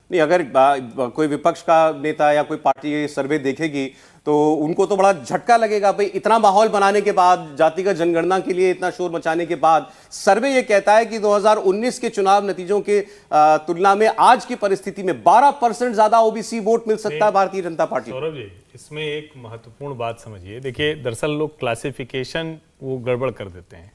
नहीं, अगर कोई विपक्ष का नेता या कोई पार्टी सर्वे देखेगी तो उनको तो बड़ा झटका लगेगा। भाई, इतना माहौल बनाने के बाद, जातिगत जनगणना के लिए इतना शोर मचाने के बाद, सर्वे ये कहता है कि 2019 के चुनाव नतीजों के तुलना में आज की परिस्थिति में 12% ज्यादा ओबीसी वोट मिल सकता है भारतीय जनता पार्टी। सौरभ जी, इसमें एक महत्वपूर्ण बात समझिए। देखिए, दरअसल लोग क्लासिफिकेशन वो गड़बड़ कर देते हैं।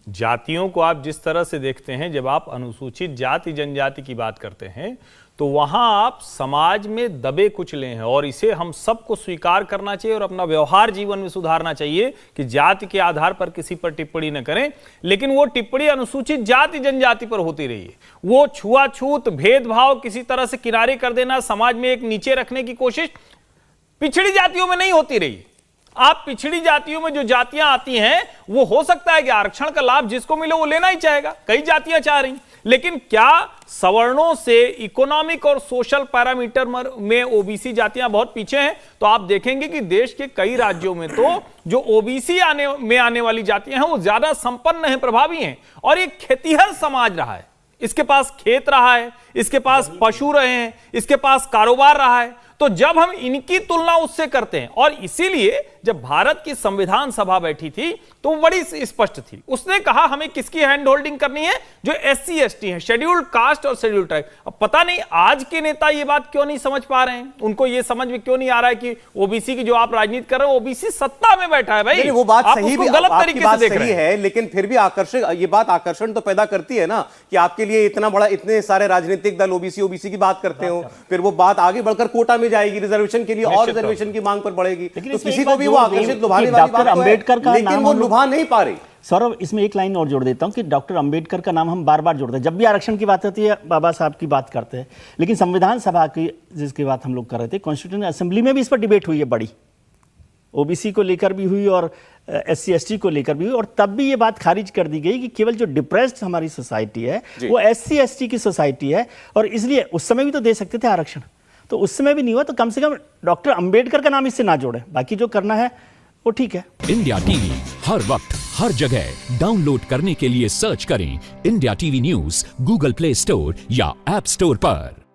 जातियों को आप जिस तरह से देखते हैं, जब आप अनुसूचित जाति जनजाति की बात करते हैं तो वहां आप समाज में दबे कुचले हैं, और इसे हम सबको स्वीकार करना चाहिए और अपना व्यवहार जीवन में सुधारना चाहिए कि जाति के आधार पर किसी पर टिप्पणी न करें। लेकिन वो टिप्पणी अनुसूचित जाति जनजाति पर होती रही है। वो छुआछूत, भेदभाव, किसी तरह से किनारे कर देना, समाज में एक नीचे रखने की कोशिश पिछड़ी जातियों में नहीं होती रही। आप पिछड़ी जातियों में जो जातियां आती हैं, वो हो सकता है कि आरक्षण का लाभ जिसको मिले वो लेना ही चाहेगा, कई जातियां चाह रही। लेकिन क्या सवर्णों से इकोनॉमिक और सोशल पैरामीटर में ओबीसी जातियां बहुत पीछे हैं? तो आप देखेंगे कि देश के कई राज्यों में तो जो ओबीसी आने वाली जातियां हैं वो ज्यादा संपन्न हैं, प्रभावी हैं, और ये खेतीहर समाज रहा है। इसके पास खेत रहा है, इसके पास पशु रहे हैं, इसके पास कारोबार रहा है। तो जब हम इनकी तुलना उससे करते हैं, और इसीलिए जब भारत की संविधान सभा बैठी थी तो वो बड़ी स्पष्ट थी। उसने कहा हमें किसकी हैंड होल्डिंग करनी है? जो एससी एसटी है, शेड्यूल्ड कास्ट और शेड्यूल्ड ट्राइब। अब पता नहीं आज के नेता ये बात क्यों नहीं समझ पा रहे हैं, उनको ये समझ में क्यों नहीं आ रहा है कि ओबीसी की जो आप राजनीति कर रहे हो, ओबीसी सत्ता में बैठा है। भाई, वो बात सही भी, गलत तरीके से देख रहे हैं। लेकिन फिर भी आकर्षण तो पैदा करती है ना कि आपके लिए इतने सारे राजनीतिक दल ओबीसी की बात करते हो, फिर वो बात आगे बढ़कर कोटा में जाएगी, रिजर्वेशन के लिए और रिजर्वेशन की मांग पर बढ़ेगी, तो किसी को भी वो आकर्षित लुभाने वाली बात है, अंबेडकर का लेकिन नाम वो लुभा नहीं पा रही। सौरभ, इसमें एक लाइन और जोड़ देता हूं कि डॉक्टर अंबेडकर का नाम हम बार बार जोड़ते हैं। जब भी आरक्षण की बात होती है, बाबा साहब की बात करते हैं, लेकिन संविधान सभा की जिसकी बात हम लोग कर रहे थे, कॉन्स्टिट्यूशन असेंबली में भी इस पर डिबेट हुई है बड़ी, ओबीसी को लेकर भी हुई और एससी एसटी को लेकर भी हुई, और तब भी ये बात खारिज कर दी गई कि केवल जो डिप्रेस्ड हमारी सोसाइटी है वो एससी एसटी की सोसाइटी है, और इसलिए उस समय भी तो दे सकते थे आरक्षण, तो उस समय भी नहीं हुआ। तो कम से कम डॉक्टर अंबेडकर का नाम इससे ना जोड़े, बाकी जो करना है वो ठीक है। इंडिया टीवी हर वक्त हर जगह डाउनलोड करने के लिए सर्च करें India TV news Google play store या ऐप स्टोर पर।